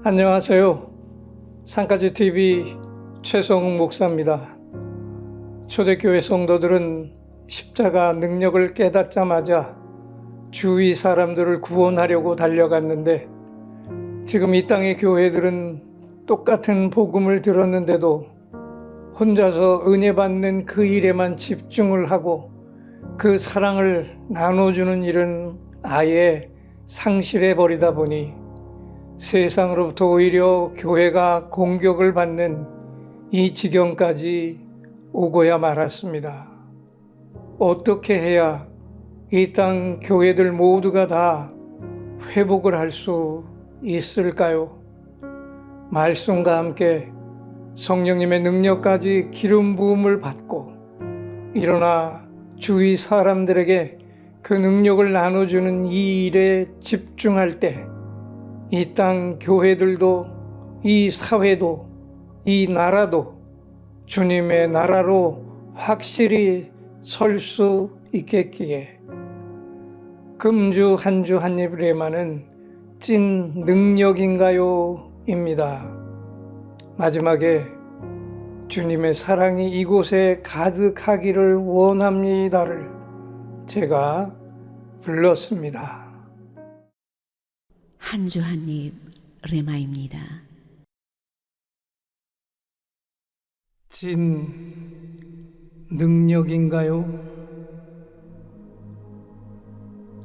안녕하세요. 산까지TV 최성욱 목사입니다. 초대교회 성도들은 십자가 능력을 깨닫자마자 주위 사람들을 구원하려고 달려갔는데, 지금 이 땅의 교회들은 똑같은 복음을 들었는데도 혼자서 은혜 받는 그 일에만 집중을 하고 그 사랑을 나눠주는 일은 아예 상실해 버리다 보니 세상으로부터 오히려 교회가 공격을 받는 이 지경까지 오고야 말았습니다. 어떻게 해야 이 땅 교회들 모두가 다 회복을 할 수 있을까요? 말씀과 함께 성령님의 능력까지 기름 부음을 받고 일어나 주위 사람들에게 그 능력을 나눠주는 이 일에 집중할 때 이 땅 교회들도, 이 사회도, 이 나라도 주님의 나라로 확실히 설 수 있겠기에 금주 한 주 한입 레마는 찐 능력인가요? 입니다. 마지막에 주님의 사랑이 이곳에 가득하기를 원합니다를 제가 불렀습니다. 한 주 한입 레마입니다. 진 능력인가요?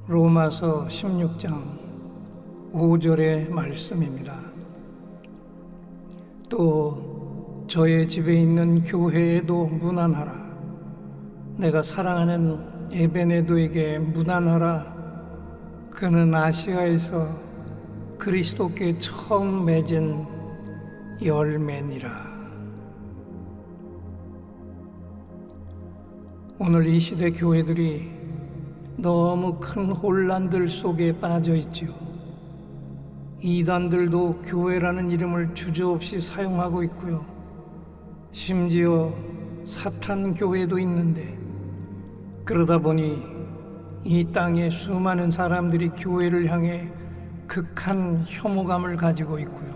로마서 16장 5절의 말씀입니다. 또 저의 집에 있는 교회에도 문안하라. 내가 사랑하는 에베네도에게 문안하라. 그는 아시아에서 그리스도께 처음 맺은 열매니라. 오늘 이 시대 교회들이 너무 큰 혼란들 속에 빠져 있지요. 이단들도 교회라는 이름을 주저없이 사용하고 있고요. 심지어 사탄 교회도 있는데, 그러다 보니 이 땅에 수많은 사람들이 교회를 향해 극한 혐오감을 가지고 있고요.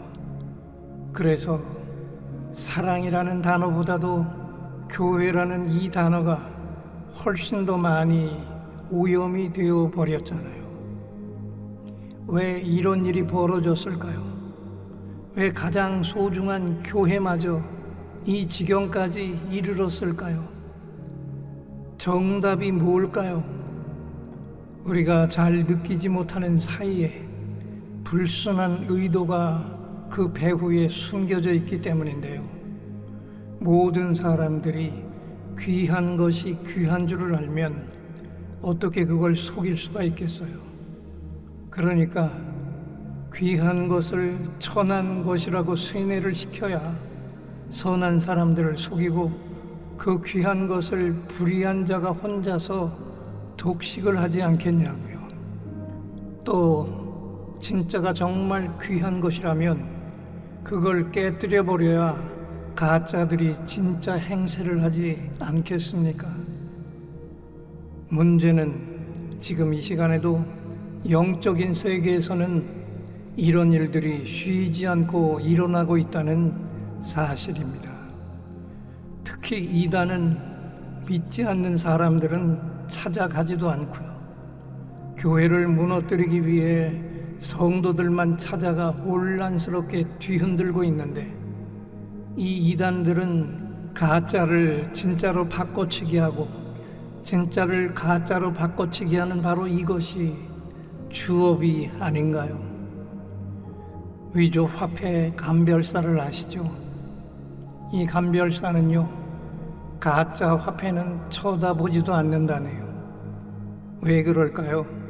그래서 사랑이라는 단어보다도 교회라는 이 단어가 훨씬 더 많이 오염이 되어 버렸잖아요. 왜 이런 일이 벌어졌을까요? 왜 가장 소중한 교회마저 이 지경까지 이르렀을까요? 정답이 뭘까요? 우리가 잘 느끼지 못하는 사이에 불순한 의도가 그 배후에 숨겨져 있기 때문인데요. 모든 사람들이 귀한 것이 귀한 줄을 알면 어떻게 그걸 속일 수가 있겠어요? 그러니까 귀한 것을 천한 것이라고 쇠뇌를 시켜야 선한 사람들을 속이고, 그 귀한 것을 불의한 자가 혼자서 독식을 하지 않겠냐고요. 또 진짜가 정말 귀한 것이라면 그걸 깨뜨려 버려야 가짜들이 진짜 행세를 하지 않겠습니까? 문제는 지금 이 시간에도 영적인 세계에서는 이런 일들이 쉬지 않고 일어나고 있다는 사실입니다. 특히 이단은 믿지 않는 사람들은 찾아가지도 않고요. 교회를 무너뜨리기 위해 성도들만 찾아가 혼란스럽게 뒤흔들고 있는데, 이 이단들은 가짜를 진짜로 바꿔치기 하고 진짜를 가짜로 바꿔치기 하는 바로 이것이 주업이 아닌가요? 위조 화폐 감별사를 아시죠? 이 감별사는요, 가짜 화폐는 쳐다보지도 않는다네요. 왜 그럴까요?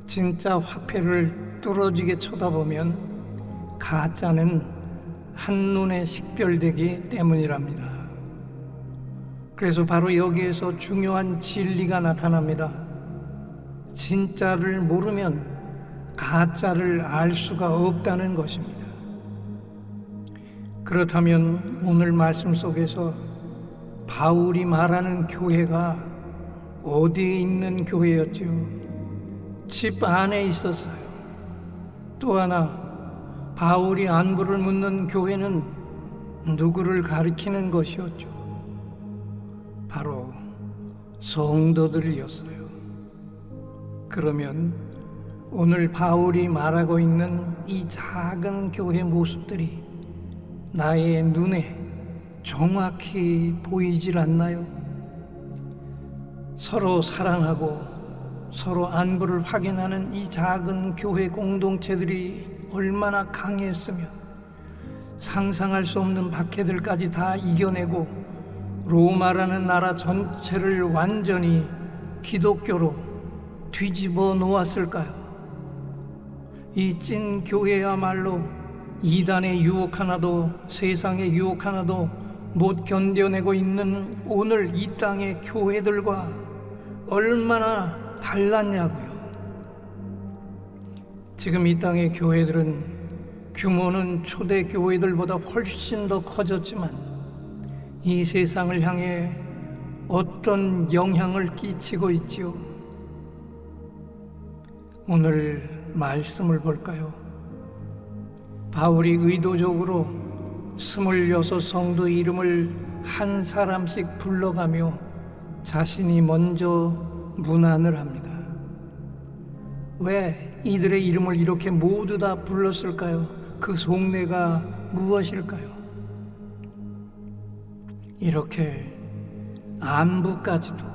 진짜 화폐를 뚫어지게 쳐다보면 가짜는 한눈에 식별되기 때문이랍니다. 그래서 바로 여기에서 중요한 진리가 나타납니다. 진짜를 모르면 가짜를 알 수가 없다는 것입니다. 그렇다면 오늘 말씀 속에서 바울이 말하는 교회가 어디에 있는 교회였지요? 집 안에 있었어요. 또 하나, 바울이 안부를 묻는 교회는 누구를 가리키는 것이었죠? 바로 성도들이었어요. 그러면 오늘 바울이 말하고 있는 이 작은 교회 모습들이 나의 눈에 정확히 보이질 않나요? 서로 사랑하고 서로 안부를 확인하는 이 작은 교회 공동체들이 얼마나 강했으면 상상할 수 없는 박해들까지 다 이겨내고 로마라는 나라 전체를 완전히 기독교로 뒤집어 놓았을까요? 이 찐 교회야말로 이단의 유혹 하나도 세상의 유혹 하나도 못 견뎌내고 있는 오늘 이 땅의 교회들과 얼마나 달랐냐고요. 지금 이 땅의 교회들은 규모는 초대 교회들보다 훨씬 더 커졌지만 이 세상을 향해 어떤 영향을 끼치고 있지요? 오늘 말씀을 볼까요? 바울이 의도적으로 26 성도 이름을 한 사람씩 불러가며 자신이 먼저 문안을 합니다. 왜 이들의 이름을 이렇게 모두 다 불렀을까요? 그 속내가 무엇일까요? 이렇게 안부까지도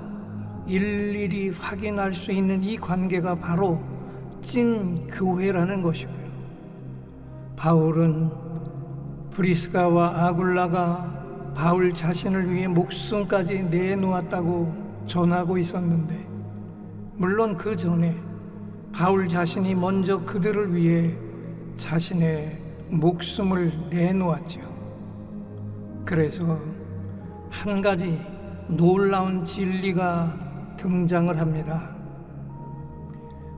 일일이 확인할 수 있는 이 관계가 바로 찐 교회라는 것이고요. 바울은 브리스가와 아굴라가 바울 자신을 위해 목숨까지 내놓았다고 전하고 있었는데, 물론 그 전에 바울 자신이 먼저 그들을 위해 자신의 목숨을 내놓았죠. 그래서 한 가지 놀라운 진리가 등장을 합니다.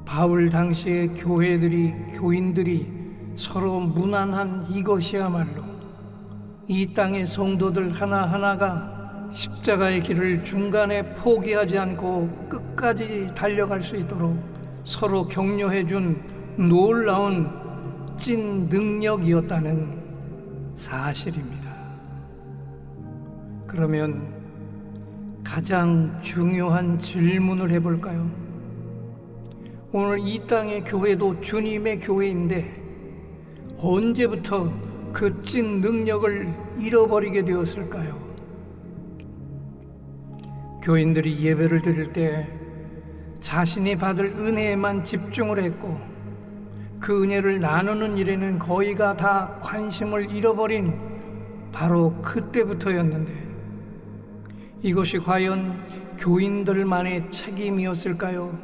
바울 당시의 교인들이 서로 문안한 이것이야말로 이 땅의 성도들 하나하나가 십자가의 길을 중간에 포기하지 않고 끝까지 달려갈 수 있도록 서로 격려해 준 놀라운 찐 능력이었다는 사실입니다. 그러면 가장 중요한 질문을 해볼까요? 오늘 이 땅의 교회도 주님의 교회인데 언제부터 그 찐 능력을 잃어버리게 되었을까요? 교인들이 예배를 드릴 때 자신이 받을 은혜에만 집중을 했고 그 은혜를 나누는 일에는 거의가 다 관심을 잃어버린 바로 그때부터였는데, 이것이 과연 교인들만의 책임이었을까요?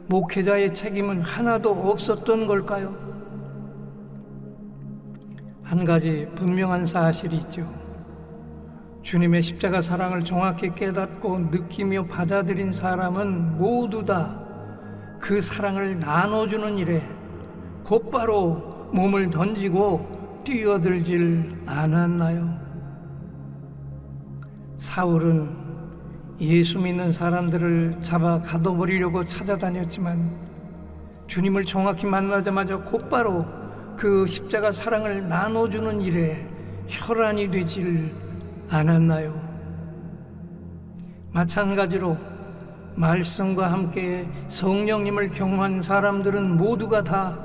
목회자의 책임은 하나도 없었던 걸까요? 한 가지 분명한 사실이 있죠. 주님의 십자가 사랑을 정확히 깨닫고 느끼며 받아들인 사람은 모두 다 그 사랑을 나눠주는 일에 곧바로 몸을 던지고 뛰어들질 않았나요? 사울은 예수 믿는 사람들을 잡아 가둬버리려고 찾아다녔지만 주님을 정확히 만나자마자 곧바로 그 십자가 사랑을 나눠주는 일에 혈안이 되질 않았나요? 마찬가지로 말씀과 함께 성령님을 경험한 사람들은 모두가 다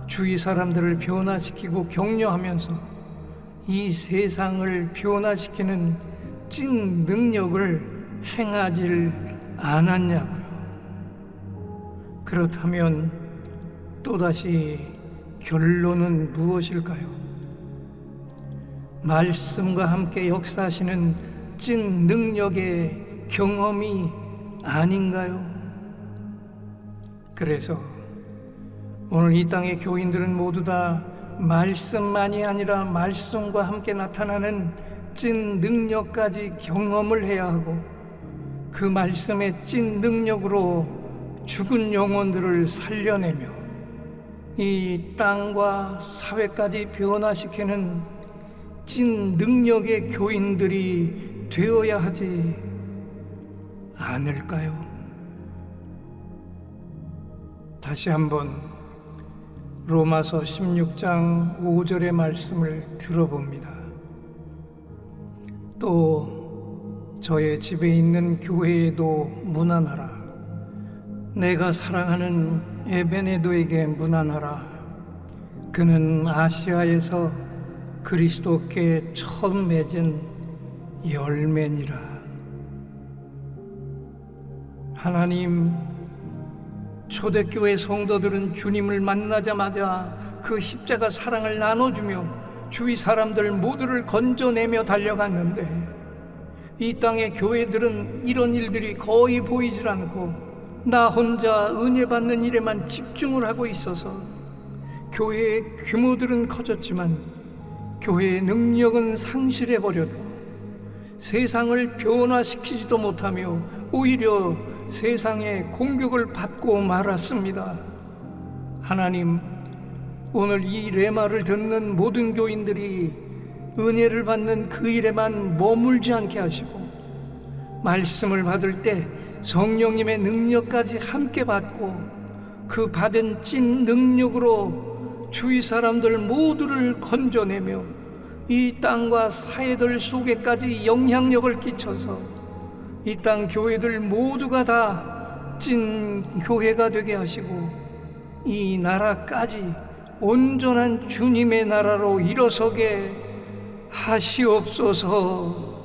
주위 사람들을 변화시키고 격려하면서 이 세상을 변화시키는 찐 능력을 행하질 않았냐고요. 그렇다면 또다시 결론은 무엇일까요? 말씀과 함께 역사하시는 찐 능력의 경험이 아닌가요? 그래서 오늘 이 땅의 교인들은 모두 다 말씀만이 아니라 말씀과 함께 나타나는 찐 능력까지 경험을 해야 하고 그 말씀의 찐 능력으로 죽은 영혼들을 살려내며 이 땅과 사회까지 변화시키는 찐 능력의 교인들이 되어야 하지 않을까요? 다시 한번 로마서 16장 5절의 말씀을 들어봅니다. 또 저의 집에 있는 교회에도 문안하라. 내가 사랑하는 에베네도에게 문안하라. 그는 아시아에서 그리스도께 처음 맺은 열매니라. 하나님, 초대교회 성도들은 주님을 만나자마자 그 십자가 사랑을 나눠주며 주위 사람들 모두를 건져내며 달려갔는데, 이 땅의 교회들은 이런 일들이 거의 보이질 않고 나 혼자 은혜 받는 일에만 집중을 하고 있어서 교회의 규모들은 커졌지만 교회의 능력은 상실해버렸고 세상을 변화시키지도 못하며 오히려 세상의 공격을 받고 말았습니다. 하나님, 오늘 이 레마를 듣는 모든 교인들이 은혜를 받는 그 일에만 머물지 않게 하시고 말씀을 받을 때 성령님의 능력까지 함께 받고 그 받은 찐 능력으로 주위 사람들 모두를 건져내며 이 땅과 사회들 속에까지 영향력을 끼쳐서 이 땅 교회들 모두가 다 찐 교회가 되게 하시고 이 나라까지 온전한 주님의 나라로 일어서게 하시옵소서.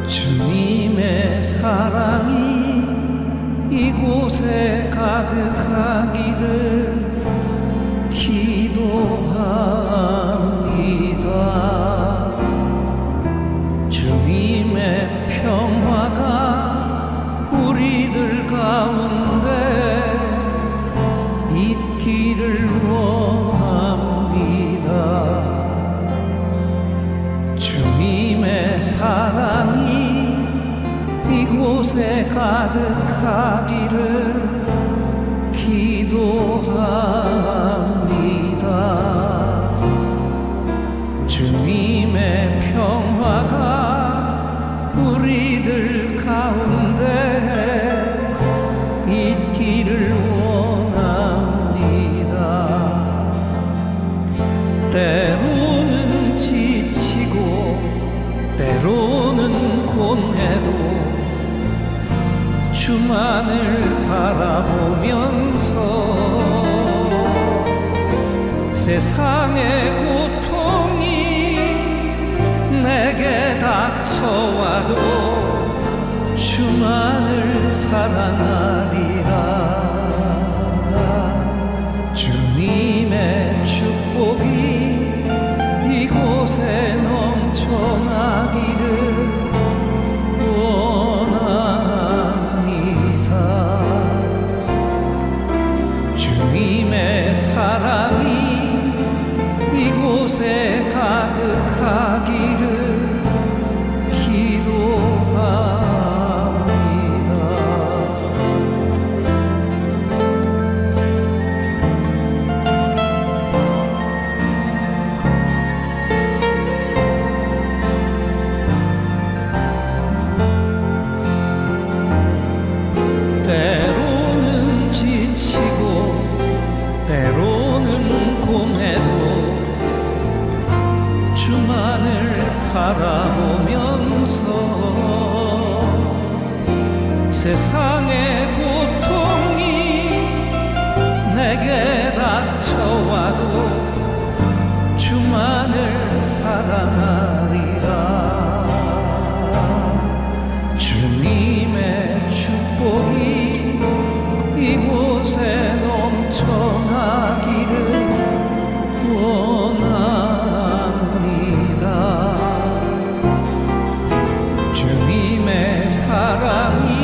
주님의 사랑이 이곳에 가득하기를 기도합니다. 주님의 평화가 우리들 가운데 있기를 원합니다. 주님의 사랑이 이곳에 가득하기를 기도합니다. 주님의 평화가 우리들 가운데 있기를 원합니다. 때로는 지치고 때로는 곤해도 주만을 바라보면서 세상의 고통이 내게 닥쳐와도 주만을 사랑하리라. 주님의 축복이 이곳에 넘쳐나기를 주님의 사랑이 이곳에 가득하기를 기도합니다. 때로는 지치고 때로는 곤해도 주만을 바라보면서 세상의 고통이 내게 닥쳐와도 주만을 사랑하리라. 주님의 축복이 이곳에 넘쳐나기를 원합니다. 주님의 사랑이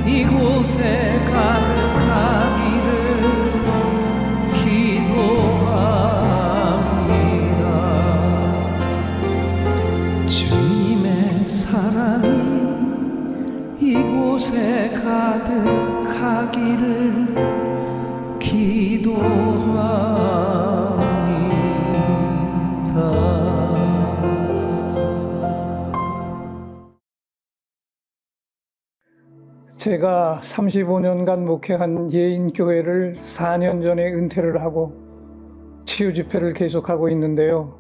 이곳에 가득하기를 기도합니다. 주님의 사랑이 이곳에 가득하기를 기도합니다. 제가 35년간 목회한 예인교회를 4년 전에 은퇴를 하고 치유 집회를 계속하고 있는데요.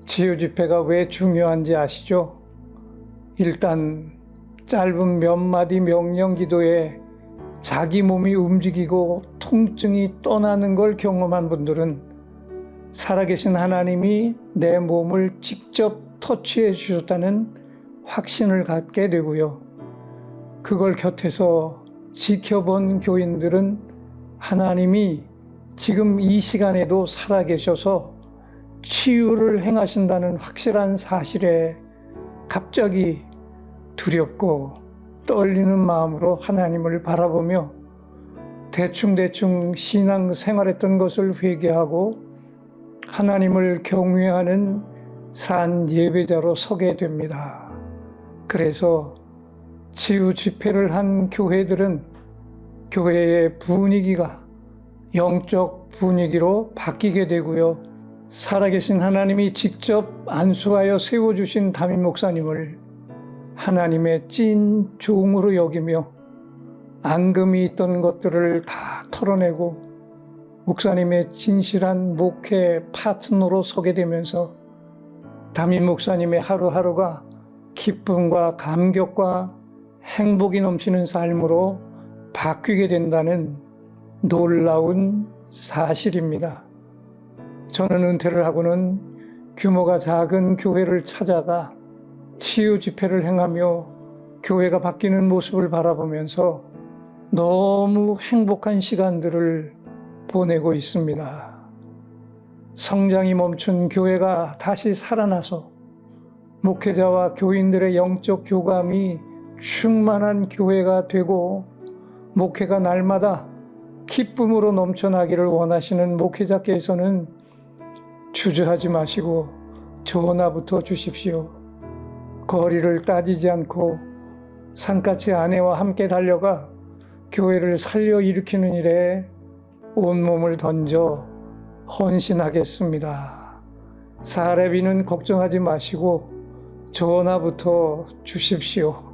치유 집회가 왜 중요한지 아시죠? 일단 짧은 몇 마디 명령 기도에 자기 몸이 움직이고 통증이 떠나는 걸 경험한 분들은 살아계신 하나님이 내 몸을 직접 터치해 주셨다는 확신을 갖게 되고요. 그걸 곁에서 지켜본 교인들은 하나님이 지금 이 시간에도 살아계셔서 치유를 행하신다는 확실한 사실에 갑자기 두렵고 떨리는 마음으로 하나님을 바라보며 대충 신앙 생활했던 것을 회개하고 하나님을 경외하는 산 예배자로 서게 됩니다. 그래서 치유 집회를 한 교회들은 교회의 분위기가 영적 분위기로 바뀌게 되고요. 살아계신 하나님이 직접 안수하여 세워주신 담임 목사님을 하나님의 찐 종으로 여기며 앙금이 있던 것들을 다 털어내고 목사님의 진실한 목회 파트너로 서게 되면서 담임 목사님의 하루하루가 기쁨과 감격과 행복이 넘치는 삶으로 바뀌게 된다는 놀라운 사실입니다. 저는 은퇴를 하고는 규모가 작은 교회를 찾아가 치유 집회를 행하며 교회가 바뀌는 모습을 바라보면서 너무 행복한 시간들을 보내고 있습니다. 성장이 멈춘 교회가 다시 살아나서 목회자와 교인들의 영적 교감이 충만한 교회가 되고 목회가 날마다 기쁨으로 넘쳐나기를 원하시는 목회자께서는 주저하지 마시고 전화부터 주십시오. 거리를 따지지 않고 산까지 아내와 함께 달려가 교회를 살려 일으키는 일에 온몸을 던져 헌신하겠습니다. 사례비는 걱정하지 마시고 전화부터 주십시오.